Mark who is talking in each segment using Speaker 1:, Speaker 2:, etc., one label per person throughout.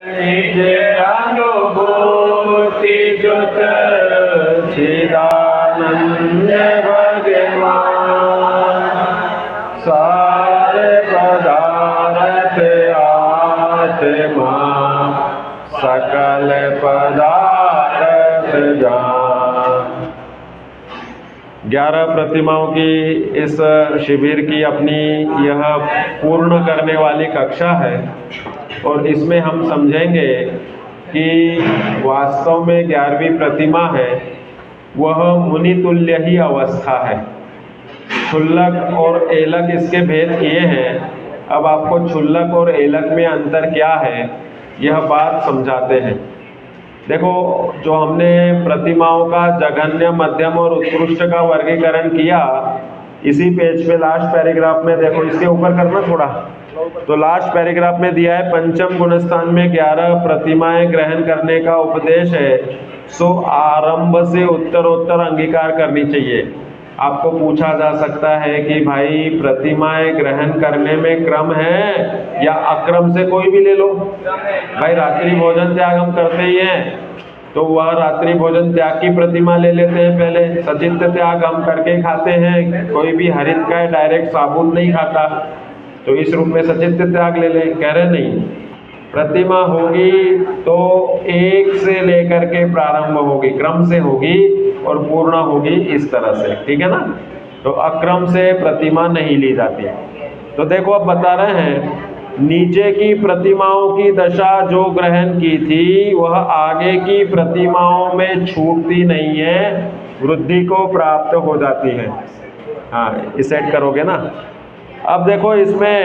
Speaker 1: निज अनुभूति जुत चिदानंद भगवान सारे पदार्थ आत्मा सकल पदार्थ जान। 11 प्रतिमाओं की इस शिविर की अपनी यह पूर्ण करने वाली कक्षा है और इसमें हम समझेंगे कि वास्तव में 11वीं प्रतिमा है वह मुनि तुल्य ही अवस्था है। क्षुल्लक और एलक इसके भेद ये हैं। अब आपको क्षुल्लक और एलक में अंतर क्या है यह बात समझाते हैं। देखो, जो हमने प्रतिमाओं का जघन्य, मध्यम और उत्कृष्ट का वर्गीकरण किया, इसी पेज पे लास्ट पैराग्राफ में देखो, इसके ऊपर करना थोड़ा, तो लास्ट पैराग्राफ में दिया है पंचम गुणस्थान में 11 प्रतिमाएं ग्रहण करने का उपदेश है, सो आरंभ से उत्तरोत्तर अंगीकार करनी चाहिए। आपको पूछा जा सकता है कि भाई प्रतिमाएं ग्रहण करने में क्रम है या अक्रम से कोई भी ले लो। भाई रात्रि भोजन त्याग हम करते ही हैं, तो वह रात्रि भोजन त्याग की प्रतिमा ले लेते हैं पहले। सचित्त त्याग हम करके खाते हैं, कोई भी हरित का डायरेक्ट साबुन नहीं खाता, तो इस रूप में सचित्त त्याग ले लें। कह रहे नहीं, प्रतिमा होगी तो एक से लेकर के प्रारंभ होगी, क्रम से होगी और पूर्ण होगी इस तरह से, ठीक है ना। तो अक्रम से प्रतिमा नहीं ली जाती। तो देखो अब बता रहे हैं, नीचे की प्रतिमाओं की दशा जो ग्रहण की थी वह आगे की प्रतिमाओं में छूटती नहीं है, वृद्धि को प्राप्त हो जाती है। हाँ, इस सेट करोगे ना। अब देखो इसमें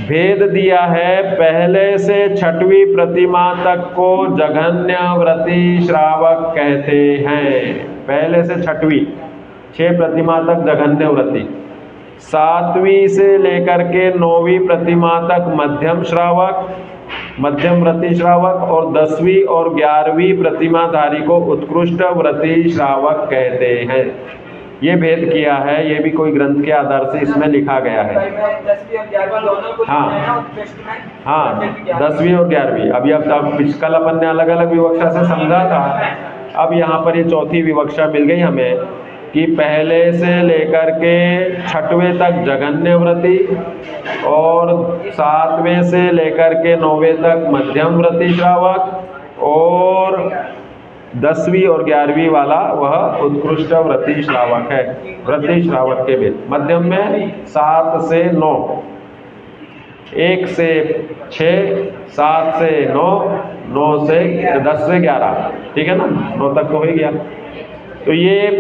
Speaker 1: भेद दिया है, पहले से 6वीं प्रतिमा तक को जघन्य व्रती श्रावक कहते हैं। पहले से 6वीं, 6 प्रतिमा तक जघन्य व्रती, 7वीं से लेकर के 9वीं प्रतिमा तक मध्यम श्रावक, मध्यम व्रती श्रावक, और 10वीं और 11वीं प्रतिमाधारी को उत्कृष्ट व्रती श्रावक कहते हैं। ये भेद किया है, ये भी कोई ग्रंथ के आधार से इसमें लिखा गया है। हाँ, 10वीं और 11वीं। अभी अब कल अपन ने अलग अलग विवक्षा से समझा था, अब यहाँ पर ये चौथी विवक्षा मिल गई हमें कि पहले से लेकर के 6वें तक जघन्य व्रती और 7वें से लेकर के 9वें तक मध्यम व्रती श्रावक और 10वीं और 11वीं वाला वह उत्कृष्ट व्रती श्रावक है। व्रती श्रावक के भेद मध्यम में 7 से 9, 1 से 6, 7 से 9, 9 से 10 से 11, ठीक है ना, 9 तक तो हो ही गया। तो ये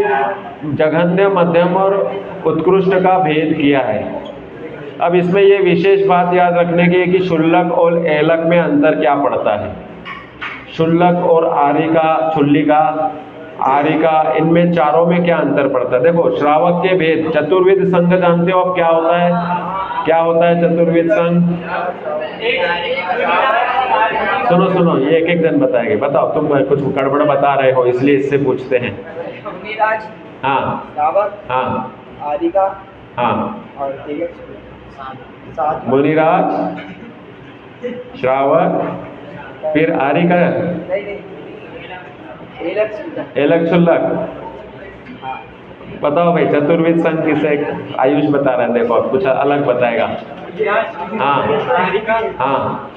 Speaker 1: जघन्य, मध्यम और उत्कृष्ट का भेद किया है। अब इसमें ये विशेष बात याद रखने की है कि क्षुल्लक और एलक में अंतर क्या पड़ता है। क्षुल्लक और आरिका, छुल्लिका, आरिका, इनमें चारों में क्या अंतर पड़ता है। देखो, श्रावक के भेद, चतुर्विध संघ जानते हो अब क्या होता है? क्या होता है चतुर्विध संघ? सुनो सुनो, ये एक एक जन बताएंगे। बताओ, तुम कुछ गड़बड़ बता रहे हो इसलिए इससे पूछते हैं। हाँ,
Speaker 2: श्रावक,
Speaker 1: हाँ,
Speaker 2: आरिका,
Speaker 1: हाँ,
Speaker 2: और
Speaker 1: मुनिराज, श्रावक, फिर आरिका, एलक, क्षुल्लक। बताओ भाई, चतुर्विध संघ किसे? आयुष बता रहे हैं, देखो अब कुछ अलग बताएगा। हाँ, हाँ,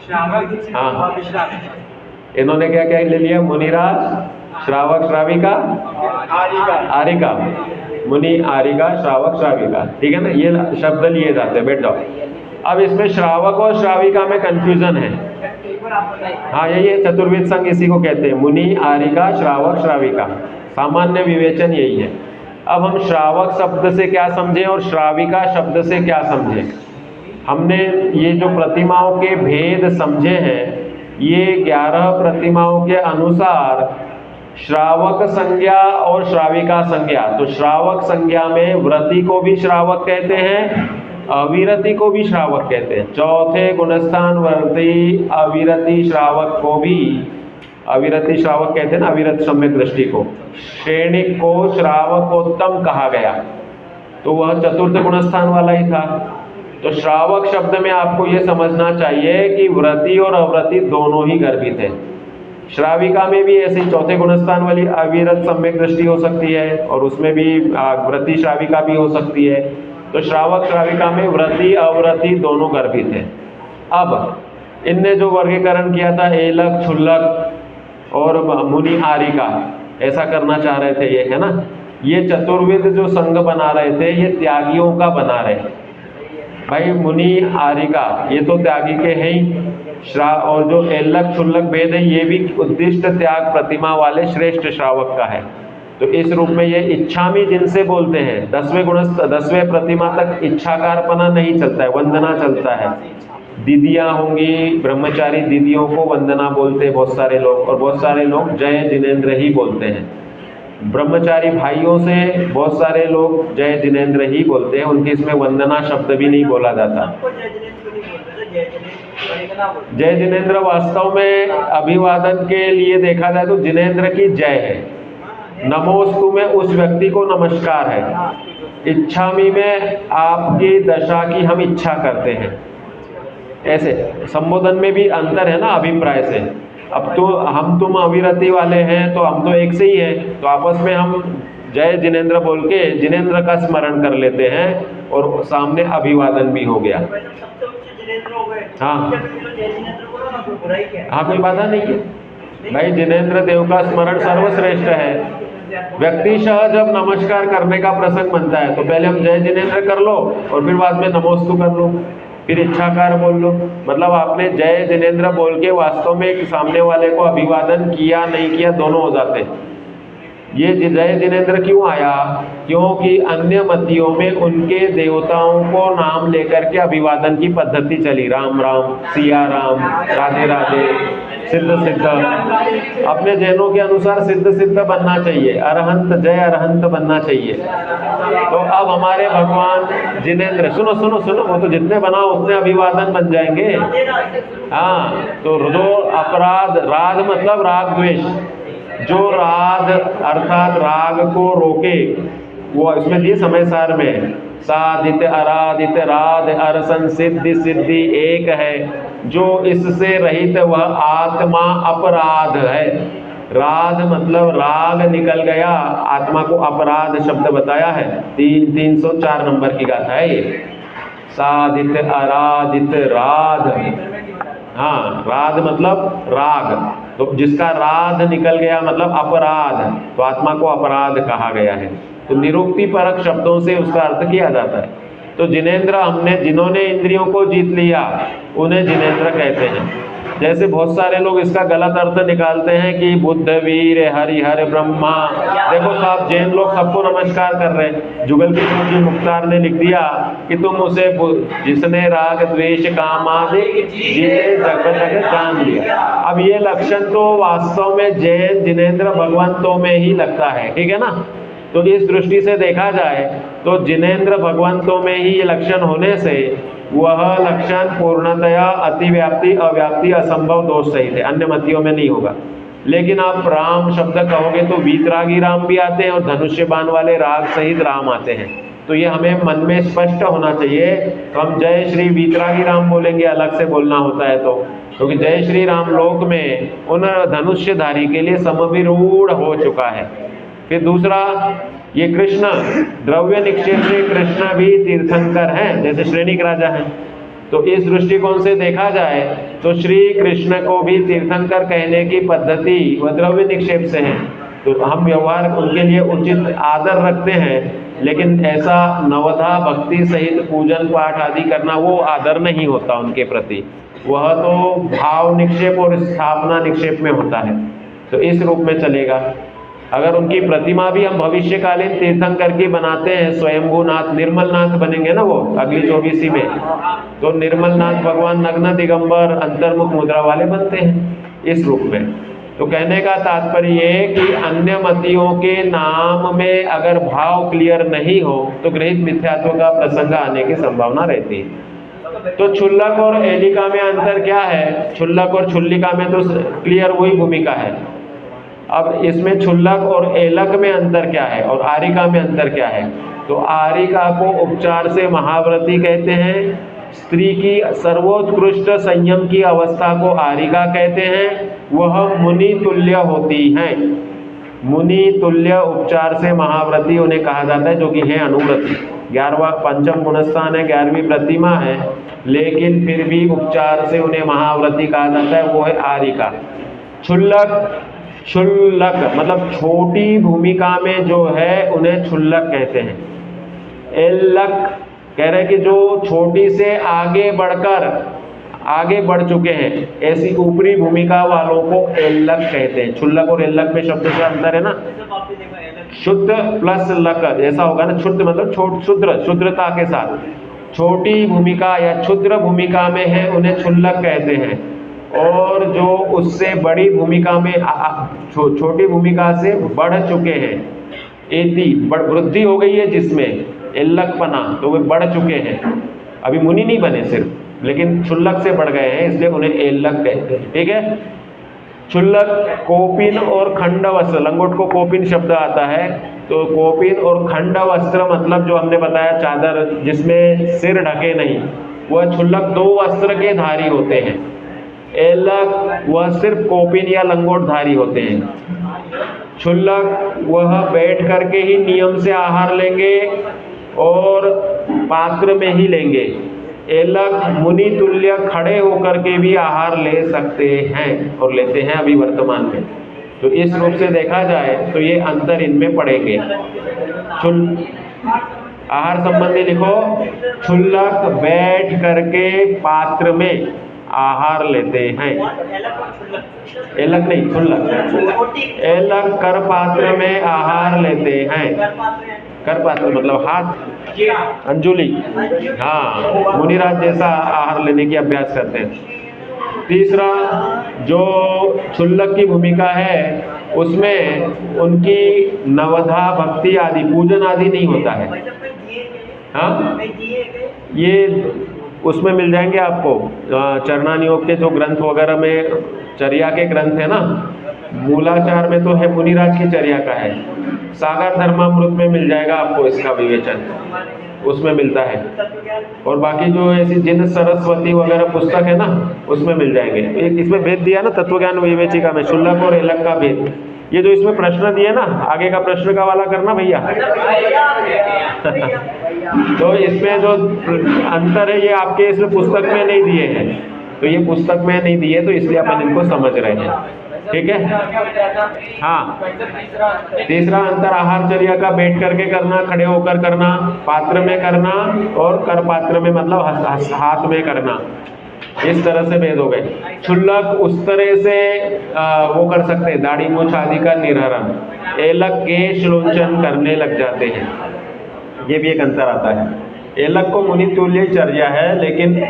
Speaker 1: हाँ, इन्होंने क्या क्या ले लिया? मुनिराज, श्रावक, श्राविका, आरिका, मुनि, आरिका, श्रावक, श्राविका, ठीक है ना। ये शब्द लिए जाते हैं, बैठ जाओ। अब इसमें श्रावक और श्राविका में कंफ्यूजन है। हाँ, यही चतुर्विध संघ इसी को कहते हैं, मुनि, आरिका, श्रावक, श्राविका। सामान्य विवेचन यही है। अब हम श्रावक शब्द से क्या समझें और श्राविका शब्द से क्या समझें। हमने ये जो प्रतिमाओं के भेद समझे हैं, ये 11 प्रतिमाओं के अनुसार श्रावक संज्ञा और श्राविका संज्ञा। तो श्रावक संज्ञा में व्रती को भी श्रावक कहते हैं, अविरति को भी श्रावक कहते हैं। चौथे गुणस्थान वर्ती अविरति श्रावक को भी अविरति श्रावक कहते हैं ना, अविरत सम्यक दृष्टि को। श्रेणी को श्रावकोत्तम कहा गया, तो वह चतुर्थ गुणस्थान वाला ही था। तो श्रावक शब्द में आपको ये समझना चाहिए कि व्रती और अव्रती दोनों ही गर्भित है। श्राविका में भी ऐसी चौथे गुणस्थान वाली अविरत सम्यक दृष्टि हो सकती है और उसमें भी व्रती श्राविका भी हो सकती है। तो श्रावक श्राविका में व्रती अव्रती दोनों गर्भित है। अब इनने जो वर्गीकरण किया था एलक, क्षुल्लक और मुनि आरिका, ऐसा करना चाह रहे थे ये, है ना। ये चतुर्विध जो संघ बना रहे थे ये त्यागियों का बना रहे। भाई मुनि आरिका ये तो त्यागी के हैं ही, और जो एलक क्षुल्लक भेद है ये भी उद्दिष्ट त्याग प्रतिमा वाले श्रेष्ठ श्रावक का है। तो इस रूप में ये इच्छामी जिनसे बोलते हैं, 10वें प्रतिमा तक इच्छाकारपना नहीं चलता है, वंदना चलता है। दीदियाँ होंगी, ब्रह्मचारी दीदियों को वंदना बोलते हैं बहुत सारे लोग, और बहुत सारे लोग जय जिनेंद्र ही बोलते हैं। ब्रह्मचारी भाइयों से बहुत सारे लोग जय जिनेंद्र ही बोलते हैं, उनकी इसमें वंदना शब्द भी नहीं बोला जाता। जय जिनेंद्र वास्तव में अभिवादन के लिए देखा जाए तो जिनेंद्र की जय है, नमोस्तु में उस व्यक्ति को नमस्कार है, इच्छामी में आपकी दशा की हम इच्छा करते हैं। ऐसे संबोधन में भी अंतर है ना अभिप्राय से। अब तो हम तुम अविरति वाले हैं तो हम तो एक से ही हैं, तो आपस में हम जय जिनेंद्र बोल के जिनेंद्र का स्मरण कर लेते हैं और सामने अभिवादन भी हो गया। हाँ हाँ, कोई बाधा नहीं है भाई, जिनेंद्र देव का स्मरण सर्वश्रेष्ठ है। व्यक्तिशः जब नमस्कार करने का प्रसंग बनता है तो पहले हम जय जिनेंद्र कर लो और फिर बाद में नमोस्तु कर लो, फिर इच्छाकार बोल लो। मतलब आपने जय जिनेंद्र बोल के वास्तव में सामने वाले को अभिवादन किया नहीं किया दोनों हो जाते। ये जय जिनेंद्र क्यों आया? क्योंकि अन्य मतियों में उनके देवताओं को नाम लेकर के अभिवादन की पद्धति चली, राम राम, सिया राम, राधे राधे, सिद्ध सिद्ध। अपने जैनों के अनुसार सिद्ध सिद्ध बनना चाहिए, अरहंत जय अरहंत बनना चाहिए। तो अब हमारे भगवान जिनेंद्र, सुनो सुनो सुनो, वो तो जितने बनाओ उतने अभिवादन बन जाएंगे। हाँ, तो जो अपराध, राग मतलब राग द्वेष, जो राग अर्थात राग को रोके, वो इसमें दिए समय सार में, साधित अराधित राध अरसन सिद्धि सिद्धि एक है, जो इससे रहित वह आत्मा अपराध है। राध मतलब राग निकल गया, आत्मा को अपराध शब्द बताया है। 304 नंबर की गाथा है ये, साधित अराधित राध। हाँ, राध मतलब राग, तो जिसका राध निकल गया मतलब अपराध, तो आत्मा को अपराध कहा गया है। तो निरुक्ति परक शब्दों से उसका अर्थ किया जाता है। तो जिनेंद्र, हमने जिन्होंने इंद्रियों को जीत लिया उन्हें जिनेंद्र कहते हैं। जैसे बहुत सारे लोग इसका गलत अर्थ निकालते हैं कि बुद्ध वीर हरिहर ब्रह्मा। देखो साहब, जैन लोग सबको नमस्कार कर रहे हैं। जुगल किशोर जी मुख्तार ने लिख दिया कि तुम उसे जिसने राग द्वेष काम आदि जीते जगत जान लिया। अब ये लक्षण तो वास्तव में जैन जिनेंद्र भगवंतों में ही लगता है, ठीक है ना। तो इस दृष्टि से देखा जाए तो जिनेंद्र भगवंतों में ही ये लक्षण होने से वह लक्षण पूर्णतया अतिव्याप्ति अव्याप्ति असंभव दोष सहित है, अन्य मतियों में नहीं होगा। लेकिन आप राम शब्द कहोगे तो वीतरागी राम भी आते हैं और धनुष्य बाण वाले राग सहित राम आते हैं। तो ये हमें मन में स्पष्ट होना चाहिए। तो हम जय श्री वीतरागी राम बोलेंगे, अलग से बोलना होता है तो, क्योंकि जय श्री राम लोक में उन धनुष्यधारी के लिए समविरूढ़ हो चुका है। फिर दूसरा, ये कृष्ण द्रव्य निक्षेप से कृष्ण भी तीर्थंकर हैं, जैसे श्रेणिक राजा हैं। तो इस दृष्टिकोण से देखा जाए तो श्री कृष्ण को भी तीर्थंकर कहने की पद्धति वह द्रव्य निक्षेप से है। तो हम व्यवहार उनके लिए उचित आदर रखते हैं, लेकिन ऐसा नवधा भक्ति सहित पूजन पाठ आदि करना वो आदर नहीं होता उनके प्रति, वह तो भाव निक्षेप और स्थापना निक्षेप में होता है। तो इस रूप में चलेगा। अगर उनकी प्रतिमा भी हम भविष्यकालीन तीर्थंकर की बनाते हैं, स्वयंभूनाथ निर्मलनाथ बनेंगे ना वो अगली 24वीं में, तो निर्मलनाथ भगवान नग्न दिगंबर अंतर्मुख मुद्रा वाले बनते हैं इस रूप में। तो कहने का तात्पर्य ये कि अन्य मतियों के नाम में अगर भाव क्लियर नहीं हो तो गृहीत मिथ्यात्व का प्रसंग आने की संभावना रहती है। तो क्षुल्लक और एलिका में अंतर क्या है? क्षुल्लक और क्षुल्लिका में तो क्लियर वही भूमिका है। अब इसमें क्षुल्लक और एलक में अंतर क्या है और आरिका में अंतर क्या है? तो आरिका को उपचार से महाव्रती कहते हैं। स्त्री की सर्वोत्कृष्ट संयम की अवस्था को आरिका कहते हैं। वह मुनि तुल्य होती हैं। मुनि तुल्य उपचार से महाव्रती उन्हें कहा जाता है, जो कि है अनुव्रती। 11वां पंचम गुणस्थान है, 11वीं प्रतिमा है, लेकिन फिर भी उपचार से उन्हें महाव्रती कहा जाता है, वो है आरिका। क्षुल्लक, क्षुल्लक मतलब छोटी भूमिका में जो है उन्हें क्षुल्लक कहते हैं। एल्लक कह रहे हैं कि जो छोटी से आगे बढ़ चुके हैं, ऐसी ऊपरी भूमिका वालों को एल्लक कहते हैं। क्षुल्लक और एल्लक में शब्द से अंतर है ना, शुद्ध प्लस लक ऐसा होगा ना। शुद्ध मतलब शुद्रता के साथ, छोटी भूमिका या क्षुद्र भूमिका में है उन्हें क्षुल्लक कहते हैं। और जो उससे बड़ी भूमिका में छोटी भूमिका से बढ़ चुके हैं, वृद्धि हो गई है जिसमें एल्लकपना, तो वे बढ़ चुके हैं, अभी मुनि नहीं बने सिर्फ, लेकिन क्षुल्लक से बढ़ गए हैं, इसलिए उन्हें एल्लक कहते हैं। ठीक है। क्षुल्लक, कोपिन और खंड वस्त्र, लंगोट को कोपिन शब्द आता है, तो कोपिन और खंड वस्त्र मतलब जो हमने बताया चादर जिसमें सिर ढके नहीं, वह क्षुल्लक 2 वस्त्र के धारी होते हैं। एल्लक वह सिर्फ कोपिन या लंगोट धारी होते हैं। क्षुल्लक वह बैठ करके ही नियम से आहार लेंगे और पात्र में ही लेंगे। एल्लक मुनि तुल्य खड़े होकर के भी आहार ले सकते हैं और लेते हैं अभी वर्तमान में। तो इस रूप से देखा जाए तो ये अंतर इनमें पड़ेंगे। आहार संबंधी लिखो, क्षुल्लक बैठ करके पात्र में आहार लेते हैं। एल्लक नहीं, क्षुल्लक। एल्लक कर पात्र में आहार लेते हैं। कर पात्र मतलब हाथ, अंजुली, हाँ, मुनिराज जैसा आहार लेने की अभ्यास करते हैं। तीसरा, जो क्षुल्लक की भूमिका है उसमें उनकी नवधा भक्ति आदि पूजन आदि नहीं होता है। हाँ, ये उसमें मिल जाएंगे आपको चरणान योग के जो ग्रंथ वगैरह में, चर्या के ग्रंथ है ना, मूलाचार में तो है मुनिराज की चर्या का है, सागर धर्मामृत में मिल जाएगा आपको इसका विवेचन, उसमें मिलता है। और बाकी जो ऐसी जिन सरस्वती वगैरह पुस्तक है ना, उसमें मिल जाएंगे। एक इसमें भेद दिया ना तत्वज्ञान विवेचिका में, क्षुल्लक और एल्लक का भेद। ये जो इसमें प्रश्न दिए ना, आगे का प्रश्न का वाला करना भैया। तो इसमें जो अंतर है ये आपके इसमें पुस्तक में नहीं दिए हैं, तो ये पुस्तक में नहीं दिए, तो इसलिए अपन इनको समझ रहे हैं। ठीक है। हाँ, तीसरा अंतर आहारचर्या का बैठ करके करना, खड़े होकर करना, पात्र में करना और कर पात्र में मतलब हाथ में करना, इस तरह से भेद हो गए। क्षुल्लक उस तरह से वो कर सकते हैं, दाढ़ी मूछ आदि का निरहरण। एल्लक केश लोचन करने लग जाते हैं, ये भी एक अंतर आता है। एल्लक को मुनि तुल्य चर्या है, लेकिन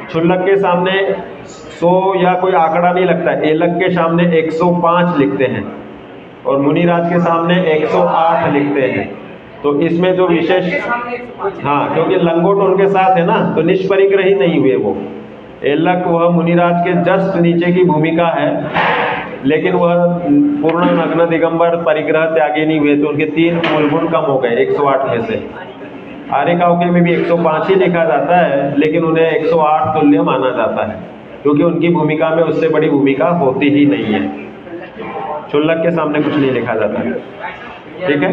Speaker 1: क्षुल्लक के सामने 100 या कोई आंकड़ा नहीं लगता है। एल्लक के सामने 105 लिखते हैं और मुनिराज के सामने 108 लिखते हैं। तो इसमें जो विशेष, हाँ, क्योंकि लंगोट उनके साथ है ना, तो निष्परिग्रही नहीं हुए वो। एल्लक वह मुनिराज के जस्ट नीचे की भूमिका है, लेकिन वह पूर्ण नग्न दिगंबर परिग्रह त्यागी नहीं हुए, तो उनके 3 मूलगुण कम हो गए 108 में से। आर्यकाओं के में भी 105 ही लिखा जाता है, लेकिन उन्हें 108 तुल्य माना जाता है, क्योंकि उनकी भूमिका में उससे बड़ी भूमिका होती ही नहीं है। क्षुल्लक के सामने कुछ नहीं लिखा जाता है। ठीक है।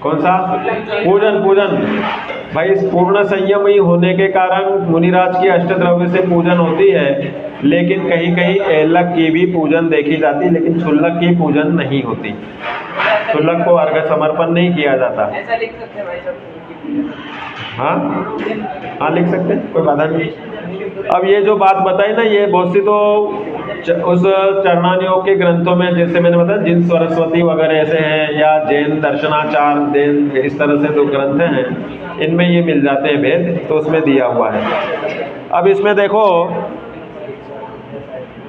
Speaker 1: कौन सा? पूजन भाई, इस पूर्ण संयम ही होने के कारण मुनिराज की अष्टद्रव्य से पूजन होती है, लेकिन कहीं कहीं एल्लक की भी पूजन देखी जाती, लेकिन क्षुल्लक की पूजन नहीं होती। क्षुल्लक को अर्घ्य समर्पण नहीं किया जाता।
Speaker 2: ऐसा लिख सकते हैं भाई साहब?
Speaker 1: हाँ, लिख सकते हैं, कोई बाधा नहीं। अब ये जो बात बताई ना, ये बहुत सी तो उस चरणान योग के ग्रंथों में, जैसे मैंने बताया जिन सरस्वती वगैरह ऐसे हैं, या जैन दर्शनाचार, जैन इस तरह से जो ग्रंथ हैं, इनमें ये मिल जाते हैं भेद, तो उसमें दिया हुआ है। अब इसमें देखो,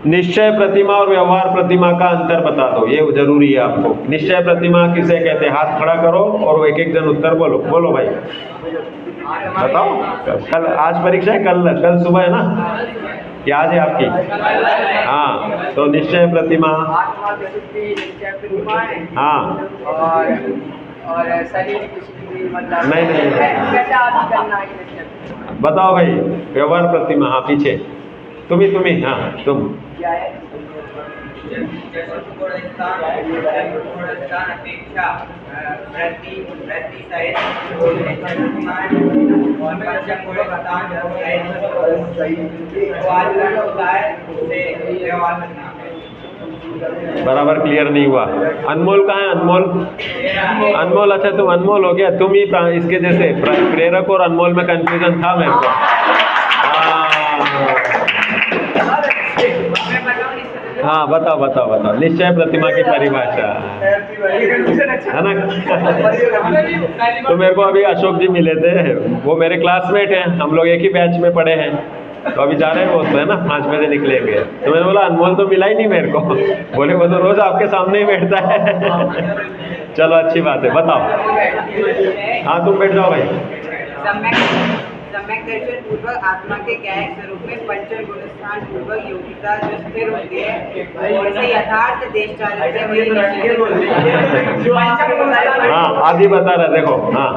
Speaker 1: निश्चय प्रतिमा और व्यवहार प्रतिमा का अंतर बता दो, ये जरूरी है आपको। निश्चय प्रतिमा किसे कहते हैं? हाथ खड़ा करो और एक जन उत्तर बोलो भाई, बताओ। कल आज परीक्षा है, कल सुबह है ना, क्या आज है आपकी? हाँ, तो निश्चय प्रतिमा, हाँ,
Speaker 2: और शरीर किसी भी मतलब
Speaker 1: नहीं।
Speaker 2: कैसा आदि करना है निश्चय।
Speaker 1: बताओ भाई, व्यवहार प्रतिमा। हाँ पीछे तुम्ही हाँ तुम।
Speaker 2: क्या है?
Speaker 3: गुणस्थान अपेक्षा वृद्धि सहित और पंचम गुणस्थान आचरण होता है उससे व्यवहार करना।
Speaker 1: बराबर क्लियर नहीं हुआ। अनमोल कहाँ है? अनमोल अच्छा तुम अनमोल हो गया। तुम ही इसके जैसे प्रेरक और अनमोल में कंफ्यूजन था मेरे को। हाँ बताओ निश्चय प्रतिमा की परिभाषा है ना। तो मेरे को अभी अशोक जी मिले थे, वो मेरे क्लासमेट हैं, हम लोग एक ही बैच में पढ़े हैं। तो अभी जा रहे हैं वो तो है ना, 5 बजे निकलेंगे। तो मैंने बोला अनमोल तो मिला ही नहीं मेरे को। बोले वो तो रोज आपके सामने ही बैठता है। चलो अच्छी बात है, बताओ। हाँ तुम बैठ जाओ भाई।
Speaker 2: सम्यक दर्शन पूर्वक आत्मा के ज्ञायक स्वरूप में पंचम गुणस्थान पूर्वक योगिता जो स्थिर होती है वैसे यथार्थ देश चारित्र्य
Speaker 1: हाँ आदि बता रहा देखो। हाँ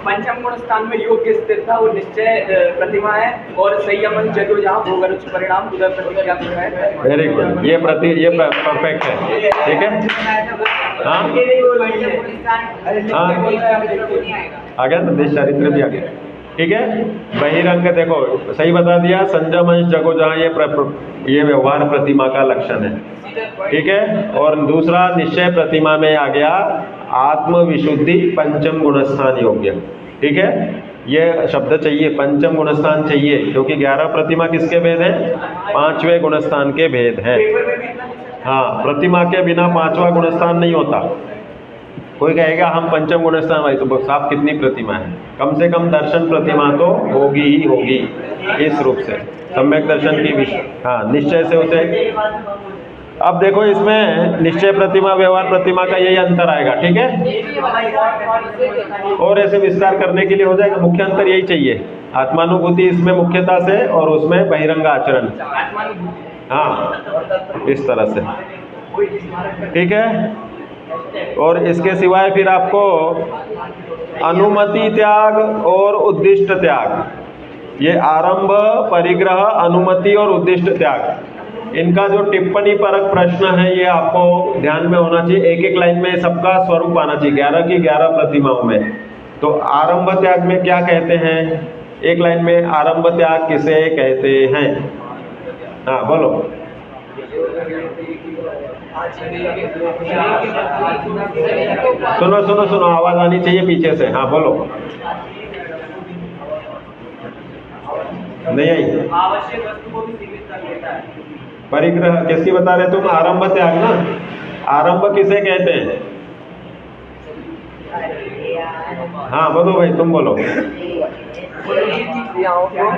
Speaker 4: पंचम गुण स्थान में योग्य स्थिरता और निश्चय प्रतिमा है और संयमन जगह जहाँ भोग रुचि परिणाम उधर प्रतिज्ञा है।
Speaker 1: वेरी गुड, ये परफेक्ट है। ठीक है हाँ आ गया ना, देश चारित्र भी आ गया। ठीक है बहिरंग देखो सही बता दिया। संयम अंश जगो जहाँ ये व्यवहार प्रतिमा का लक्षण है। ठीक है और दूसरा निश्चय प्रतिमा में आ गया आत्म विशुद्धि पंचम गुणस्थान योग्य। ठीक है ये शब्द चाहिए, पंचम गुणस्थान चाहिए, क्योंकि 11 प्रतिमा किसके भेद हैं? 5वें गुणस्थान के भेद हैं। हाँ प्रतिमा के बिना 5वां गुणस्थान नहीं होता। कोई कहेगा हम पंचम गुणस्थान भाई, तो साफ कितनी प्रतिमा है? कम से कम दर्शन प्रतिमा तो होगी ही होगी इस रूप से, सम्यक दर्शन की विषय। हाँ निश्चय से उसे। अब देखो इसमें निश्चय प्रतिमा व्यवहार प्रतिमा का यही अंतर आएगा। ठीक है और ऐसे विस्तार करने के लिए हो जाएगा। मुख्य अंतर यही चाहिए, आत्मानुभूति इसमें मुख्यता से और उसमें बहिरंग आचरण। हाँ इस तरह से। ठीक है और इसके सिवाय फिर आपको अनुमति त्याग और उद्दिष्ट त्याग, ये आरंभ परिग्रह अनुमति और उद्दिष्ट त्याग, इनका जो टिप्पणी परक प्रश्न है ये आपको ध्यान में होना चाहिए। एक लाइन में सबका स्वरूप आना चाहिए 11 की 11 प्रतिमाओं में। तो आरंभ त्याग में क्या कहते हैं? एक लाइन में आरंभ त्याग किसे कहते हैं? हाँ बोलो। सुनो आवाज आनी चाहिए पीछे से। हाँ बोलो। नहीं आई?
Speaker 3: आवश्यक वस्तु को भी सीमित कर देता है।
Speaker 1: परिग्रह किसकी बता रहे तुम? आरंभ त्याग ना। आरंभ किसे कहते हैं? हाँ बोलो भाई तुम बोलो।
Speaker 2: शरीर की क्रियाओं को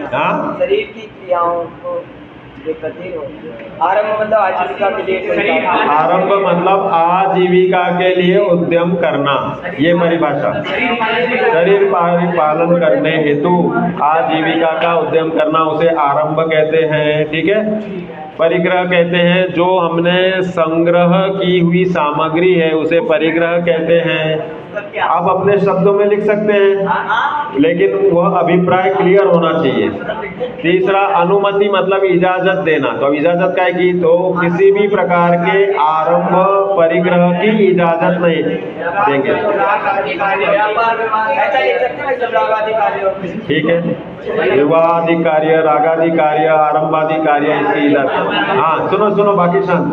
Speaker 1: हाँ
Speaker 2: शरीर की क्रियाओं को आरंभ मतलब आजीविका के लिए।
Speaker 1: आरंभ मतलब आजीविका के लिए उद्यम करना, ये परिभाषा। शरीर पालन करने हेतु आजीविका का उद्यम करना उसे आरंभ कहते हैं। ठीक है परिग्रह कहते हैं जो हमने संग्रह की हुई सामग्री है उसे परिग्रह कहते हैं। आप अपने शब्दों में लिख सकते हैं लेकिन वह अभिप्राय क्लियर होना चाहिए। तीसरा अनुमति मतलब इजाजत देना। तो अब इजाजत क्या है? तो किसी भी प्रकार के आरंभ परिग्रह की इजाजत नहीं देंगे। ठीक है विवाहादि कार्य रागादि कार्य आरंभादि कार्य इसकी इजाजत। हाँ सुनो बाकी शांत।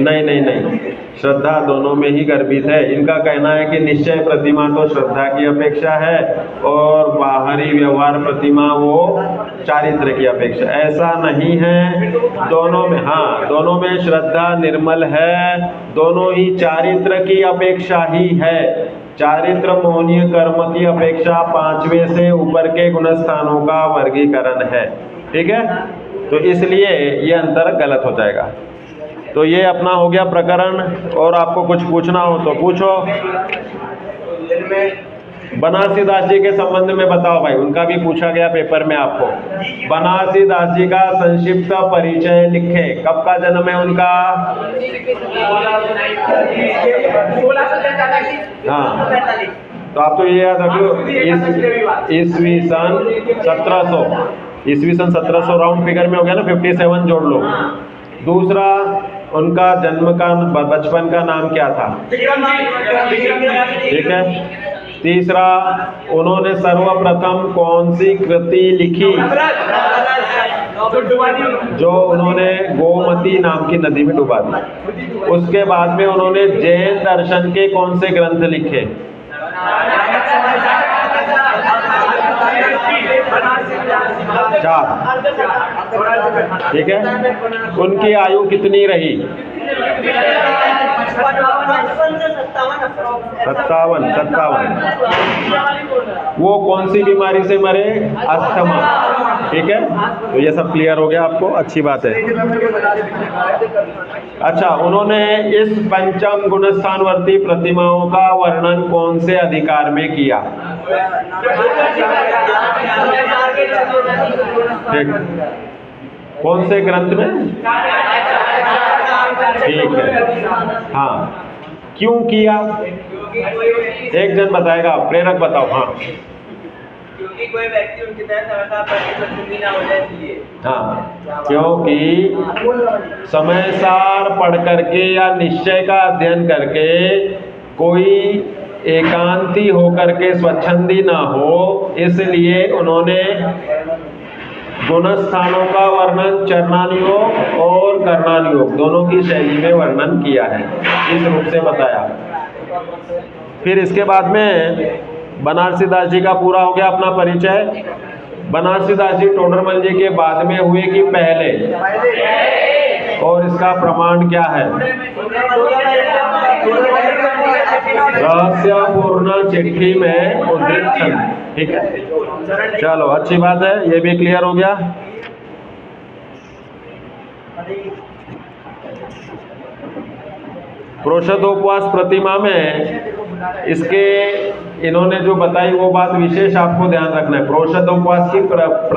Speaker 1: नहीं श्रद्धा दोनों में ही गर्भित है। इनका कहना है कि निश्चय प्रतिमा तो श्रद्धा की अपेक्षा है और बाहरी व्यवहार प्रतिमा वो चारित्र की अपेक्षा। ऐसा नहीं है, दोनों में दोनों में श्रद्धा निर्मल है, दोनों ही चारित्र की अपेक्षा ही है। चारित्र मोहनीय कर्म की अपेक्षा 5वें से ऊपर के गुणस्थानों का वर्गीकरण है। ठीक है तो इसलिए ये अंतर गलत हो जाएगा। तो ये अपना हो गया प्रकरण। और आपको कुछ पूछना हो तो पूछो।
Speaker 3: दिन में
Speaker 1: बनारसी दास जी के संबंध में बताओ भाई, उनका भी पूछा गया पेपर में आपको। बनारसी दास जी का संक्षिप्त परिचय लिखे। कब का जन्म है उनका? हाँ, तो आप तो ये याद रखो, ईस्वी सन 1700 राउंड फिगर में हो गया ना, 57 जोड़ लो। दूसरा, उनका जन्म का बचपन का नाम क्या था? ठीक है। तीसरा, उन्होंने सर्वप्रथम कौन सी कृति लिखी जो उन्होंने गोमती नाम की नदी में डुबा दी? उसके बाद में उन्होंने जैन दर्शन के कौन से ग्रंथ लिखे? चार। ठीक है। उनकी आयु कितनी रही? 57। वो कौन सी बीमारी से मरे? अस्थमा। ठीक है, तो ये सब क्लियर हो गया आपको, अच्छी बात है। अच्छा, उन्होंने इस पंचम गुणस्थानवर्ती प्रतिमाओं का वर्णन कौन से अधिकार में किया? ठीक, कौन से ग्रंथ में? ठीक है। हाँ, क्यों किया? एक जन बताएगा, प्रेरक बताओ। हाँ,
Speaker 3: क्योंकि कोई व्यक्ति उनकी तरह हमेशा प्रतिबिंबित ना हो जाए इसलिए।
Speaker 1: हाँ, क्योंकि समय सार पढ़ करके या निश्चय का अध्ययन करके कोई एकांती होकर के स्वच्छंदी ना हो, इसलिए उन्होंने गुणस्थानों का वर्णन चरणानुयोग और कर्णानुयोग दोनों की शैली में वर्णन किया है, इस रूप से बताया। फिर इसके बाद में बनारसी दास जी का पूरा हो गया अपना परिचय। बनारसी दास जी टोडरमल जी के बाद में हुए कि पहले? और इसका प्रमाण क्या है? रहस्यपूर्ण चिट्ठी में उद्धृत छंद। ठीक है, चलो अच्छी बात है, ये भी क्लियर हो गया। प्रोषदोपवास प्रतिमा में इसके इन्होंने जो बताई वो बात विशेष आपको ध्यान रखना है। प्रोषदोपवास की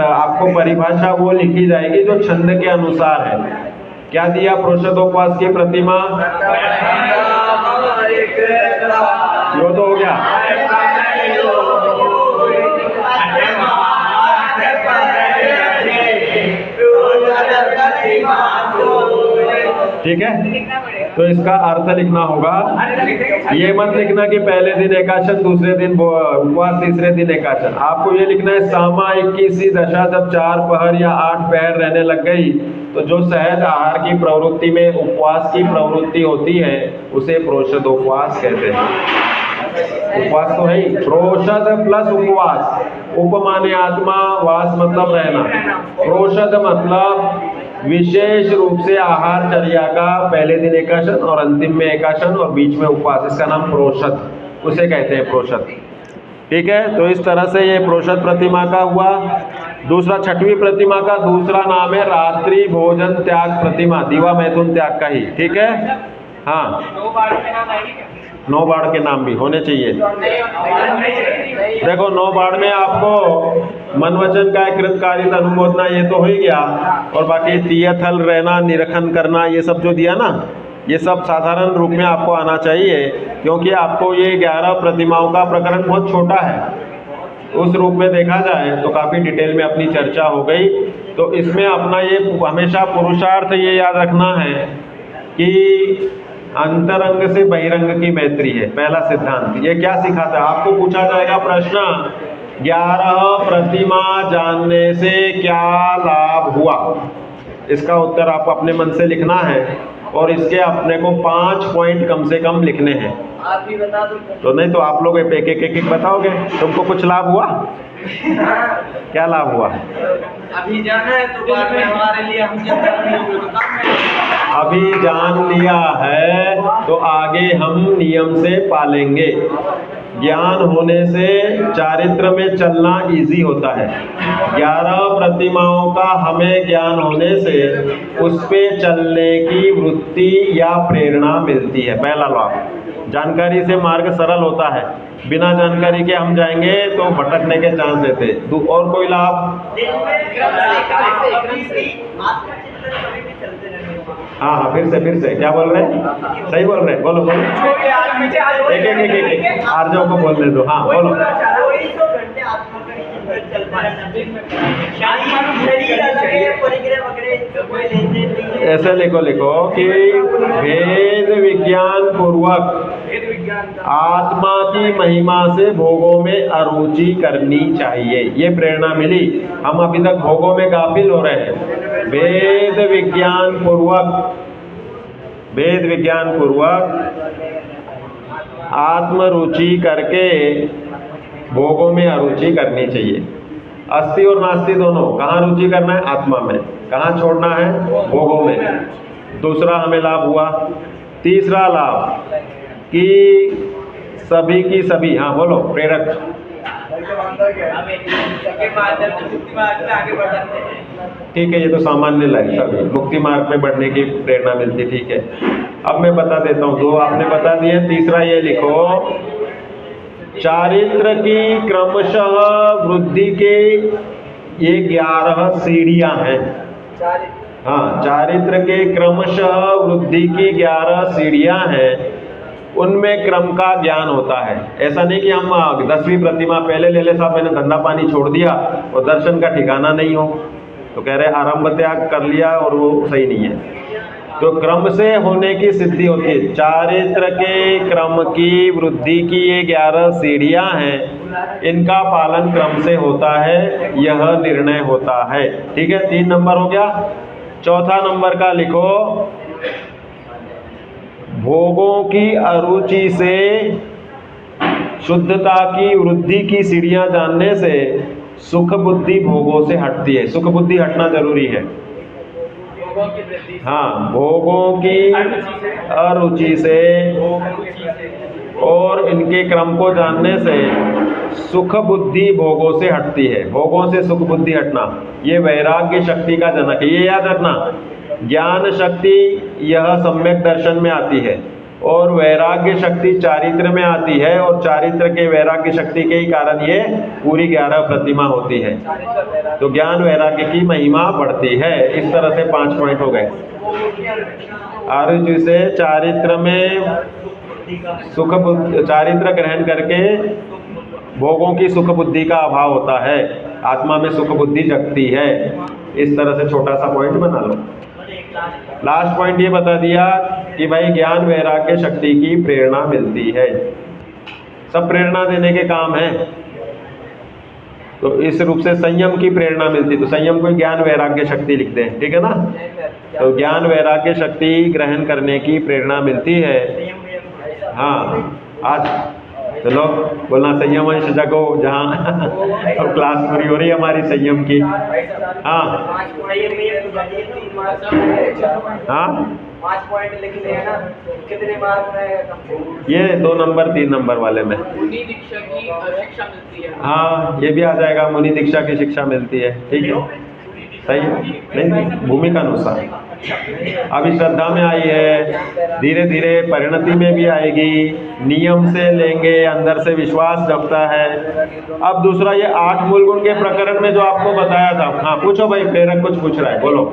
Speaker 1: आपको परिभाषा वो लिखी जाएगी जो छंद के अनुसार है। क्या दिया प्रोषदोपवास की प्रतिमा? यो तो हो गया। ठीक है, तो इसका अर्थ लिखना होगा। ये मत लिखना कि पहले दिन एकादश, दूसरे दिन उपवास, तीसरे दिन एकादश। आपको ये लिखना है सामा 21 दशा जब 4 पहर या 8 पहर रहने लग गई तो जो सहज आहार की प्रवृत्ति में उपवास की प्रवृत्ति होती है उसे प्रोषदोपवास कहते हैं। उपवास तो है ही, प्रोषद प्लस उपवास। उप माने आत्मा, वास मतलब रहना। प्रोषद मतलब विशेष रूप से आहारचर्या का पहले दिन एकादश और अंतिम में एकादश और बीच में उपवास, इसका नाम प्रोषद, उसे कहते हैं प्रोषद। ठीक है, तो इस तरह से ये प्रोषद प्रतिमा का हुआ। दूसरा, छठवीं प्रतिमा का दूसरा नाम है रात्रि भोजन त्याग प्रतिमा, दीवा मैथुन त्याग का ही। ठीक है, हाँ, 9 बाढ़ के नाम भी होने चाहिए। देखो 9 बाढ़ में आपको मन वचन का कृतकार्यता अनुमोदना ये तो हो ही गया, और बाकी तीयथल रहना, निरखन करना, ये सब जो दिया ना, ये सब साधारण रूप में आपको आना चाहिए, क्योंकि आपको ये 11 प्रतिमाओं का प्रकरण बहुत छोटा है। उस रूप में देखा जाए तो काफ़ी डिटेल में अपनी चर्चा हो गई। तो इसमें अपना ये हमेशा पुरुषार्थ ये याद रखना है कि अंतरंग से बहिरंग की मैत्री है, पहला सिद्धांत। ये क्या सिखाता है? आपको पूछा जाएगा प्रश्न, 11 प्रतिमा जानने से क्या लाभ हुआ? इसका उत्तर आप अपने मन से लिखना है और इसके अपने को 5 पॉइंट कम से कम लिखने हैं।
Speaker 3: आप भी बता दो
Speaker 1: तो नहीं तो आप लोग एक एक बताओगे। तुमको कुछ लाभ हुआ? क्या लाभ हुआ?
Speaker 3: अभी जाना है तो बाद में हमारे लिए हम जब तक नहीं हुए तो काम है।
Speaker 1: अभी जान लिया है तो आगे हम नियम से पालेंगे। ज्ञान होने से चारित्र में चलना इजी होता है। 11 प्रतिमाओं का हमें ज्ञान होने से उस पे चलने की वृत्ति या प्रेरणा मिलती है, पहला लाभ। जानकारी से मार्ग सरल होता है, बिना जानकारी के हम जाएंगे तो भटकने के चांस रहते हैं। और कोई लाभ? हाँ हाँ, फिर से क्या बोल रहे हैं? सही बोल रहे हैं, बोलो बोलो, एक आर्जों को बोलने दो। हाँ बोलो। ऐसे लिखो कि वेद विज्ञान पूर्वक आत्मा की महिमा से भोगों में अरुचि करनी चाहिए। ये प्रेरणा मिली। हम अभी तक भोगों में गाफिल हो रहे हैं। वेद विज्ञान पूर्वक आत्मरुचि करके भोगों में अरुचि करनी चाहिए। अस्थि और नास्ति दोनों, कहाँ रुचि करना है? आत्मा में। कहाँ छोड़ना है? भोगों में। दूसरा हमें लाभ हुआ। तीसरा लाभ कि सभी की सभी, हाँ बोलो प्रेरक, ठीक है, ये तो सामान्य लाइफ, सभी मुक्ति मार्ग में बढ़ने की प्रेरणा मिलती। ठीक है, अब मैं बता देता हूँ, दो आपने बता दिए। तीसरा ये लिखो, चारित्र की क्रमशः वृद्धि के ये 11 सीढ़ियां हैं। हाँ, चारित्र के क्रमशः वृद्धि की 11 सीढ़ियां हैं। उनमें क्रम का ज्ञान होता है। ऐसा नहीं कि हम 10वीं प्रतिमा पहले ले ले साहब, मैंने धंधा पानी छोड़ दिया और दर्शन का ठिकाना नहीं हो, तो कह रहे आरंभ त्याग कर लिया और वो सही नहीं है। तो क्रम से होने की सिद्धि होती है। चारित्र के क्रम की वृद्धि की ये 11 सीढ़ियां हैं, इनका पालन क्रम से होता है, यह निर्णय होता है। ठीक है, 3 नंबर हो गया। चौथा नंबर का लिखो, भोगों की अरुचि से शुद्धता की वृद्धि की सीढ़ियां जानने से सुख बुद्धि भोगों से हटती है। सुख बुद्धि हटना जरूरी है। हाँ, भोगों की अरुचि से और इनके क्रम को जानने से सुख बुद्धि भोगों से हटती है। भोगों से सुख बुद्धि हटना, ये वैराग्य शक्ति का जनक है। ये याद रखना, ज्ञान शक्ति यह सम्यक दर्शन में आती है और वैराग्य शक्ति चारित्र में आती है, और चारित्र के वैराग्य शक्ति के ही कारण ये पूरी 11 प्रतिमा होती है। तो ज्ञान वैराग्य की महिमा बढ़ती है। इस तरह से 5 पॉइंट हो गए। आरुचि से चारित्र में चारित्र ग्रहण करके भोगों की सुख बुद्धि का अभाव होता है, आत्मा में सुख बुद्धि जगती है। इस तरह से छोटा सा पॉइंट बना लो। लास्ट पॉइंट ये बता दिया कि भाई ज्ञान वैराग्य शक्ति की प्रेरणा मिलती है। सब प्रेरणा देने के काम है। तो इस रूप से संयम की प्रेरणा मिलती, तो संयम को ज्ञान वैराग्य शक्ति लिखते हैं। ठीक है ना? तो ज्ञान वैराग्य शक्ति ग्रहण करने की प्रेरणा मिलती है। हाँ, आज चलो बोलना, संयम अंश जगो, जहाँ अब क्लास पूरी हो रही है हमारी संयम की। हाँ हाँ,
Speaker 3: 5 पॉइंट लिख लिया ना, कितने मार्क में?
Speaker 1: ये 2 नंबर 3 नंबर वाले में
Speaker 4: मुनि दीक्षा की शिक्षा मिलती है।
Speaker 1: हाँ, ये भी आ जाएगा, मुनि दीक्षा की शिक्षा मिलती है। ठीक है, सही नहीं, भूमिका अनुसार अभी श्रद्धा में आई है, धीरे धीरे परिणति में भी आएगी। नियम से लेंगे, अंदर से विश्वास जगता है। अब दूसरा ये 8 मूल गुण के प्रकरण में जो आपको बताया था। हाँ पूछो भाई, प्रेरक कुछ पूछ रहा है, बोलो।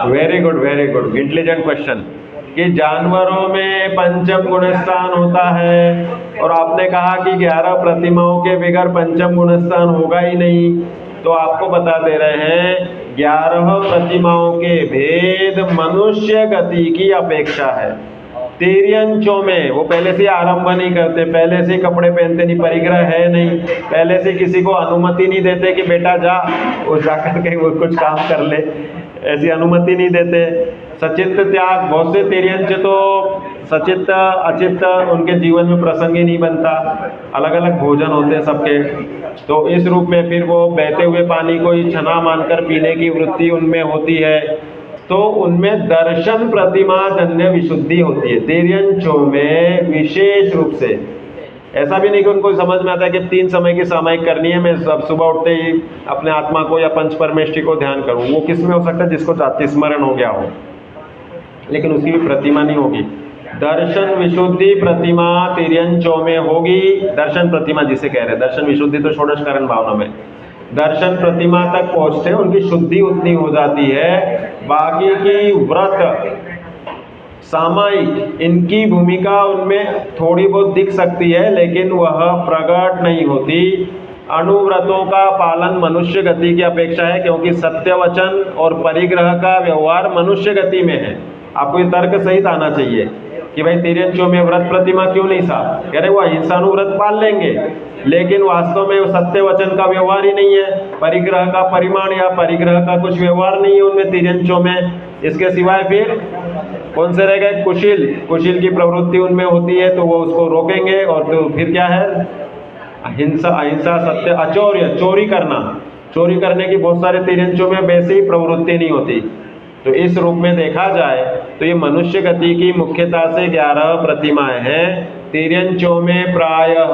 Speaker 1: Very good, intelligent question. कि जानवरों में पंचम गुण स्थान होता है, और आपने कहा कि 11 प्रतिमाओं के बगैर पंचम गुण स्थान होगा ही नहीं। तो आपको बता दे रहे हैं 11 प्रतिमाओं के भेद मनुष्य गति की अपेक्षा है। तिर्यंचों में वो पहले से आरंभ नहीं करते, पहले से कपड़े पहनते नहीं, परिग्रह है नहीं, पहले से किसी को अनुमति नहीं देते कि बेटा जा, वो जाकर के वो कुछ काम कर ले, ऐसी अनुमति नहीं देते। सचित्त त्याग, बहुत से तिर्यंच तो सचित्त अचित्त उनके जीवन में प्रसंग ही नहीं बनता, अलग अलग भोजन होते हैं सबके। तो इस रूप में फिर वो बहते हुए पानी को ही छना मानकर पीने की वृत्ति उनमें होती है। तो उनमें दर्शन प्रतिमा जन्य विशुद्धि होती है। तिर्यंचों में विशेष रूप से ऐसा भी नहीं कि उनको समझ में आता है कि 3 समय की सामायिक करनी है, मैं सब सुबह उठते ही अपने आत्मा को या पंच परमेष्टि को ध्यान करूं। वो किस में हो सकता है? जिसको जाति स्मरण हो गया हो, लेकिन उसकी भी प्रतिमा नहीं होगी। दर्शन विशुद्धि प्रतिमा तिर्यंचों में होगी। दर्शन प्रतिमा जिसे कह रहे हैं, दर्शन विशुद्धि तो षोडश करण भावना में, दर्शन प्रतिमा तक पहुंचते हैं उनकी शुद्धि उतनी हो जाती है। बाकी की व्रत सामायिक इनकी भूमिका उनमें थोड़ी बहुत दिख सकती है, लेकिन वह प्रकट नहीं होती। अनुव्रतों का पालन मनुष्य गति की अपेक्षा है, क्योंकि सत्य वचन और परिग्रह का व्यवहार मनुष्य गति में है। आपको ये तर्क सहित आना चाहिए कि भाई तिर्यंचों में व्रत प्रतिमा क्यों नहीं साफ? कह रहे वो अहिंसानुव्रत पाल लेंगे, लेकिन वास्तव में वो सत्य वचन का व्यवहार ही नहीं है, परिग्रह का परिमाण या परिग्रह का कुछ व्यवहार नहीं है उनमें तिर्यंचों में। इसके सिवाय फिर कौन से रह गए? कुशील, कुशील की प्रवृत्ति उनमें होती है, तो वो उसको रोकेंगे। और तो फिर क्या है? अहिंसा, अहिंसा, सत्य, अचौर्य, चोरी करना, चोरी करने की बहुत सारे तिर्यंचों में वैसे ही प्रवृत्ति नहीं होती। तो इस रूप में देखा जाए तो ये मनुष्य गति की मुख्यतः से 11 प्रतिमाएं हैं। तिर्यंचों में प्रायः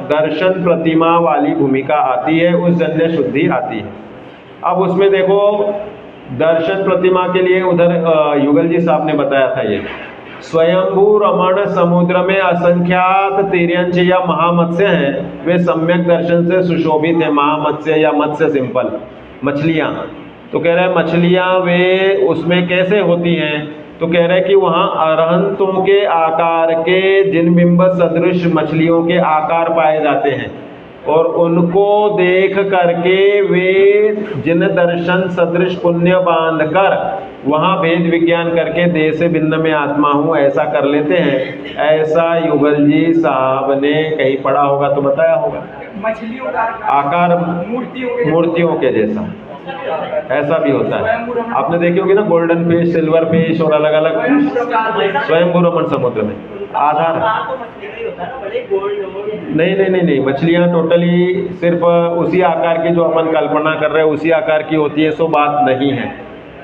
Speaker 1: दर्शन प्रतिमा वाली भूमिका आती है, उस जन्य शुद्धि आती है। अब उसमें देखो, दर्शन प्रतिमा के लिए उधर युगल जी साहब ने बताया था, ये स्वयंभू रमण समुद्र में असंख्यात तिर्यंच या महामत्स्य हैं, वे सम्यक दर्शन से सुशोभित हैं। महामत्स्य या मत्स्य सिंपल मछलियाँ, तो कह रहे हैं मछलियाँ वे उसमें कैसे होती हैं? तो कह रहे हैं कि वहाँ अरहंतों के आकार के जिनबिंब सदृश मछलियों के आकार पाए जाते हैं, और उनको देख करके वे जिन दर्शन सदृश पुण्य बांध कर वहाँ भेद विज्ञान करके देह से भिन्न में आत्मा हूँ ऐसा कर लेते हैं। ऐसा युगल जी साहब ने कहीं पढ़ा होगा तो बताया होगा।
Speaker 4: मछलियों का
Speaker 1: आकार मूर्तियों के जैसा ऐसा भी होता है। आपने देखी होगी ना, गोल्डन फिश, सिल्वर फिश और अलग अलग स्वयंभू रमण समुद्र में आधार। नहीं, मछलियाँ टोटली सिर्फ उसी आकार की जो अपन कल्पना कर रहे हैं उसी आकार की होती है, सो बात नहीं है।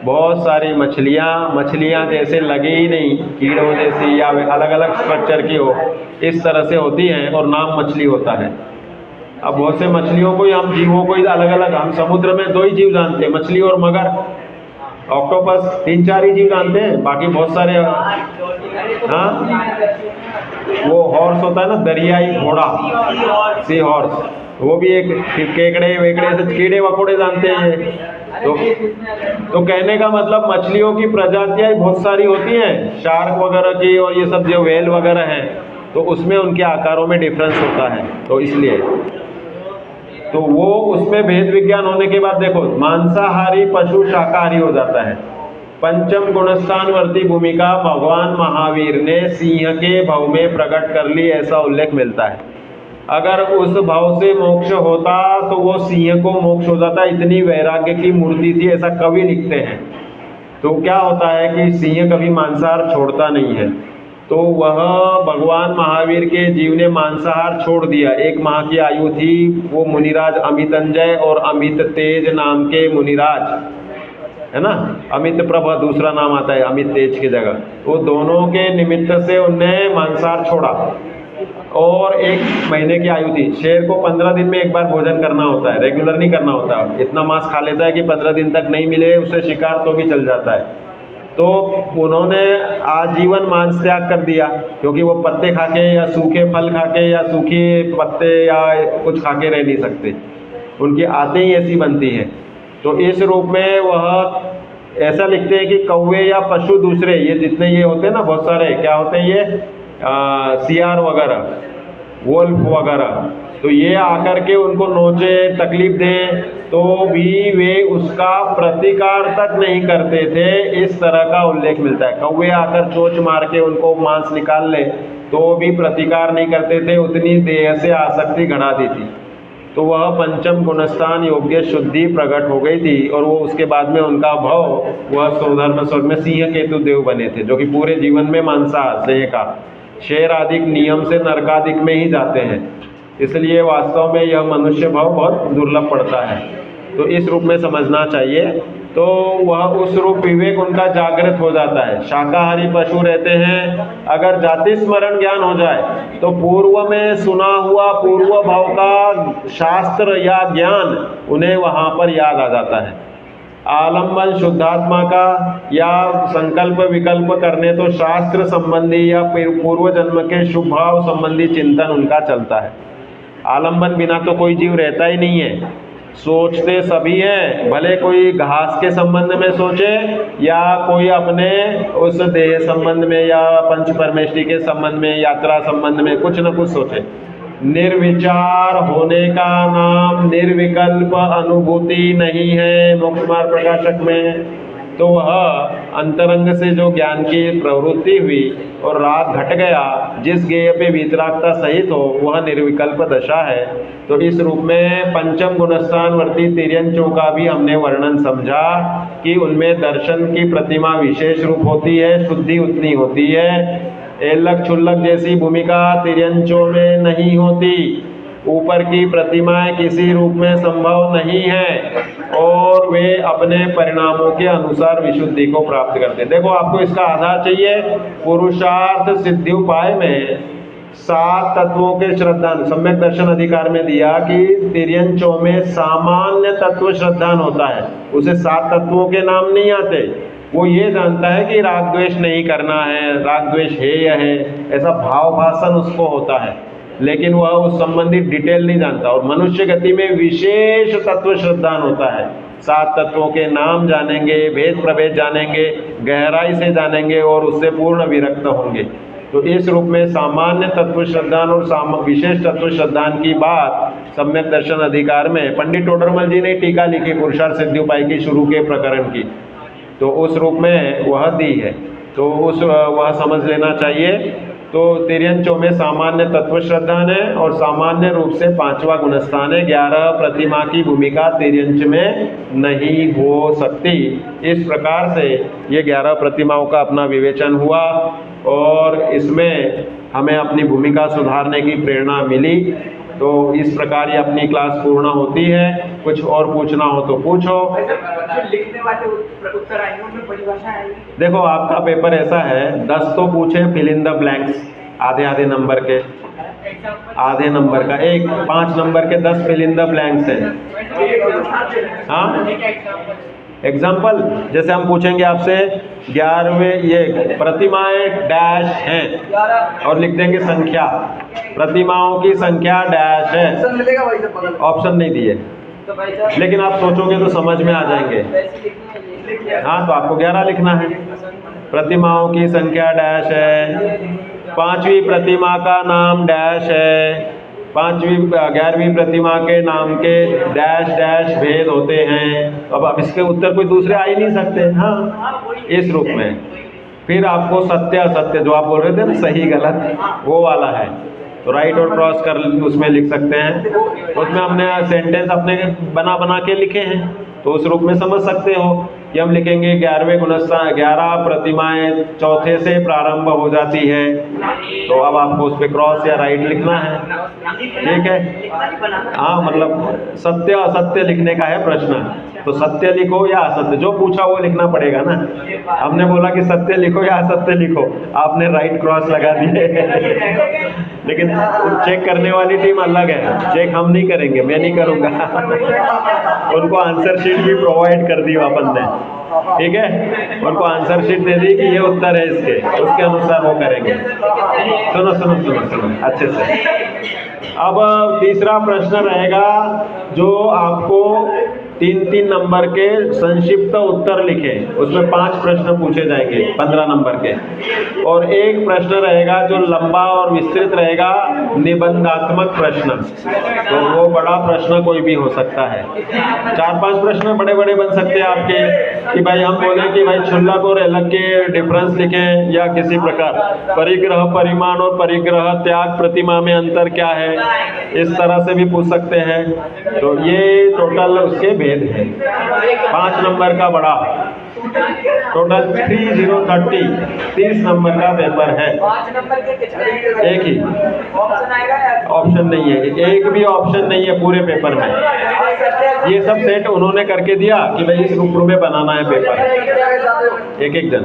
Speaker 1: बहुत सारी मछलियाँ जैसे लगे ही नहीं, कीड़ों जैसी या अलग अलग स्ट्रक्चर की हो, इस तरह से होती हैं और नाम मछली होता है। अब बहुत से मछलियों को हम जीवों को अलग अलग, हम समुद्र में 2 ही जीव जानते हैं, मछली और मगर, ऑक्टोपस 3-4 ही जीव जानते हैं, बाकी बहुत सारे। हाँ, वो हॉर्स होता है ना, दरियाई घोड़ा, सी हॉर्स, वो भी एक केकड़े वेकड़े से कीड़े वकोड़े जानते हैं। तो कहने का मतलब मछलियों की प्रजातियाँ बहुत सारी होती हैं, शार्क वगैरह की, और ये सब जो व्हेल वगैरह हैं, तो उसमें उनके आकारों में डिफरेंस होता है। तो इसलिए तो वो उसमें भेद विज्ञान होने के बाद देखो, मांसाहारी पशु शाकाहारी हो जाता है। पंचम गुणस्थानवर्ती भूमिका भगवान महावीर ने सिंह के भाव में प्रकट कर ली, ऐसा उल्लेख मिलता है। अगर उस भाव से मोक्ष होता तो वो सिंह को मोक्ष हो जाता, इतनी वैराग्य की मूर्ति थी, ऐसा कवि लिखते हैं। तो क्या होता है कि सिंह कभी मांसाहार छोड़ता नहीं है, तो वह भगवान महावीर के जीव ने मांसाहार छोड़ दिया। 1 माह की आयु थी, वो मुनिराज अमितंजय और अमित तेज नाम के मुनिराज, है ना, अमित प्रभा दूसरा नाम आता है अमित तेज की जगह, वो दोनों के निमित्त से उनने मांसाहार छोड़ा। और 1 महीने की आयु थी। शेर को 15 दिन में एक बार भोजन करना होता है, रेगुलर नहीं करना होता। इतना मांस खा लेता है कि 15 दिन तक नहीं मिले उसे शिकार तो भी चल जाता है। तो उन्होंने आजीवन मांस त्याग कर दिया, क्योंकि वो पत्ते खा के या सूखे फल खा के या सूखे पत्ते या कुछ खा के रह नहीं सकते, उनकी आदतें ही ऐसी बनती हैं। तो इस रूप में वह ऐसा लिखते हैं कि कौवे या पशु दूसरे, ये जितने ये होते हैं ना, बहुत सारे क्या होते हैं ये सियार वगैरह, वोल्फ वगैरह, तो ये आकर के उनको नोचे, तकलीफ दें, तो भी वे उसका प्रतिकार तक नहीं करते थे, इस तरह का उल्लेख मिलता है। कौवे आकर चोंच मार के उनको मांस निकाल ले तो भी प्रतिकार नहीं करते थे, उतनी देह से आसक्ति घड़ा दी थी। तो वह पंचम गुणस्थान योग्य शुद्धि प्रकट हो गई थी, और वो उसके बाद में उनका भाव, वह स्वधर्म स्वर्ग में सिंह केतु देव बने थे, जो कि पूरे जीवन में मांसाहार से का शेर आदिक नियम से नरकादिक में ही जाते हैं। इसलिए वास्तव में यह मनुष्य भाव बहुत दुर्लभ पड़ता है। तो इस रूप में समझना चाहिए तो वह उस रूप विवेक उनका जागृत हो जाता है। शाकाहारी पशु रहते हैं, अगर जाति स्मरण ज्ञान हो जाए तो पूर्व में सुना हुआ पूर्व भाव का शास्त्र या ज्ञान उन्हें वहाँ पर याद आ जाता है। आलम्बन शुद्धात्मा का या संकल्प विकल्प करने तो शास्त्र संबंधी या पूर्व जन्म के शुभ भाव संबंधी चिंतन उनका चलता है। आलम्बन बिना तो कोई जीव रहता ही नहीं है। सोचते सभी हैं, भले कोई घास के संबंध में सोचे या कोई अपने उस देह संबंध में या पंच परमेष्टि के संबंध में, यात्रा संबंध में कुछ न कुछ सोचे। निर्विचार होने का नाम निर्विकल्प अनुभूति नहीं है। मोक्ष मार्ग प्रकाशक में तो वह अंतरंग से जो ज्ञान की प्रवृत्ति हुई और राग घट गया, जिस गेय पे वीतरागता सहित हो, वह निर्विकल्प दशा है। तो इस रूप में पंचम गुणस्थान वर्ती तिर्यंचों का भी हमने वर्णन समझा कि उनमें दर्शन की प्रतिमा विशेष रूप होती है, शुद्धि उतनी होती है। एलक छुल्लक जैसी भूमिका तिर्यंचों में नहीं होती। ऊपर की प्रतिमाएं किसी रूप में संभव नहीं है और वे अपने परिणामों के अनुसार विशुद्धि को प्राप्त करते हैं। देखो, आपको इसका आधार चाहिए। पुरुषार्थ सिद्धि उपाय में 7 तत्वों के श्रद्धान सम्यक दर्शन अधिकार में दिया कि तिर्यंचों में सामान्य तत्व श्रद्धान होता है। उसे 7 तत्वों के नाम नहीं आते। वो ये जानता है कि राग द्वेष नहीं करना है, राग द्वेष हेय है, ऐसा भाव भाषण उसको होता है, लेकिन वह उस संबंधित डिटेल नहीं जानता। और मनुष्य गति में विशेष तत्व श्रद्धान होता है। 7 तत्वों के नाम जानेंगे, भेद प्रभेद जानेंगे, गहराई से जानेंगे और उससे पूर्ण विरक्त होंगे। तो इस रूप में सामान्य तत्व श्रद्धान और विशेष तत्व श्रद्धान की बात सम्यक दर्शन अधिकार में पंडित टोडरमल जी ने टीका लिखी पुरुषार्थ सिद्धि उपाय की शुरू के प्रकरण की, तो उस रूप में वह दी है, तो वह समझ लेना चाहिए। तो तिर्यंचों में सामान्य तत्व श्रद्धान है और सामान्य रूप से 5वां गुणस्थान है। 11 प्रतिमा की भूमिका तिर्यंच में नहीं हो सकती। इस प्रकार से ये 11 प्रतिमाओं का अपना विवेचन हुआ और इसमें हमें अपनी भूमिका सुधारने की प्रेरणा मिली। तो इस प्रकार ये अपनी क्लास पूर्ण होती है। कुछ और पूछना हो तो पूछो।
Speaker 4: जो लिखने वाले उत्तर आएंगे उनमें परिभाषा आएगी।
Speaker 1: देखो, आपका पेपर ऐसा है, 10 तो पूछे फिल इन द ब्लैंक्स, आधे नंबर के, आधे नंबर का 5 नंबर के 10 फिल इन द ब्लैंक्स है। हाँ, एग्जाम्पल जैसे हम पूछेंगे आपसे 11वें ये प्रतिमाएं डैश हैं और लिख देंगे संख्या, प्रतिमाओं की संख्या डैश है। ऑप्शन नहीं दिए, लेकिन आप सोचोगे तो समझ में आ जाएंगे। हाँ, तो आपको 11 लिखना है। प्रतिमाओं की संख्या डैश है, 5वीं प्रतिमा का नाम डैश है, 11वीं प्रतिमा के नाम के डैश डैश भेद होते हैं। अब इसके उत्तर कोई दूसरे आ ही नहीं सकते। हाँ, इस रूप में फिर आपको सत्य असत्य जो आप बोल रहे थे ना, सही गलत, वो वाला है। तो राइट और क्रॉस कर उसमें लिख सकते हैं। उसमें हमने सेंटेंस अपने बना के लिखे हैं, तो उस रूप में समझ सकते हो कि हम लिखेंगे 11वें गुणस्थान 11 प्रतिमाएं चौथे से प्रारंभ हो जाती है। तो अब आपको उस पर क्रॉस या राइट लिखना है, ठीक है। हाँ, मतलब सत्य असत्य लिखने का है प्रश्न, तो सत्य लिखो या असत्य, जो पूछा वो लिखना पड़ेगा ना। हमने बोला कि सत्य लिखो या असत्य लिखो, आपने राइट क्रॉस लगा दिए। लेकिन चेक करने वाली टीम अलग है, चेक हम नहीं करेंगे, मैं नहीं करूँगा। उनको आंसर शीट भी प्रोवाइड कर दी अपन ने, ठीक है। उनको आंसर शीट दे दी कि ये उत्तर है इसके, उसके अनुसार वो करेंगे। सुनो अच्छे से। अब तीसरा प्रश्न रहेगा जो आपको 3-3 नंबर के संक्षिप्त उत्तर लिखे, उसमें 5 प्रश्न पूछे जाएंगे 15 नंबर के, और एक प्रश्न रहेगा जो लंबा और विस्तृत रहेगा, निबंधात्मक प्रश्न। तो वो बड़ा प्रश्न कोई भी हो सकता है। 4-5 प्रश्न बड़े बड़े बन सकते हैं आपके, कि भाई हम बोले कि भाई क्षुल्लक और अलग के डिफरेंस लिखें, या किसी प्रकार परिग्रह परिमाण और परिग्रह त्याग प्रतिमा में अंतर क्या है, इस तरह से भी पूछ सकते हैं। तो ये टोटल उसके भेद है। 5 नंबर का बड़ा टोटल 30 नंबर का पेपर है।
Speaker 4: 5 नंबर के कितने
Speaker 1: एक ही
Speaker 4: ऑप्शन आएगा या
Speaker 1: ऑप्शन नहीं है, एक भी ऑप्शन नहीं है पूरे पेपर में। ये सब सेट उन्होंने करके दिया कि भाई इस ग्रुप में बनाना है पेपर, एक एक जन।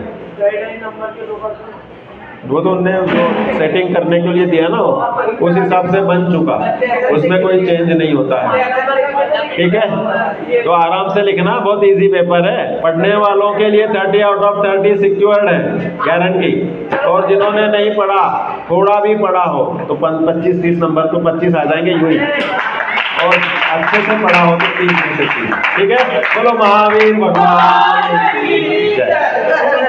Speaker 1: वो तो उनने जो सेटिंग करने के लिए दिया ना, उस हिसाब से बन चुका, उसमें कोई चेंज नहीं होता है। ठीक है, तो आराम से लिखना, बहुत इजी पेपर है। पढ़ने वालों के लिए 30 आउट ऑफ 30 सिक्योर्ड है, गारंटी। और जिन्होंने नहीं पढ़ा, थोड़ा भी पढ़ा हो, तो 25-30 नंबर तो 25 आ जाएंगे यूं ही, और अच्छे से पढ़ा हो तो 30 में से 30। ठीक है, बोलो महावीर भगवान की जय।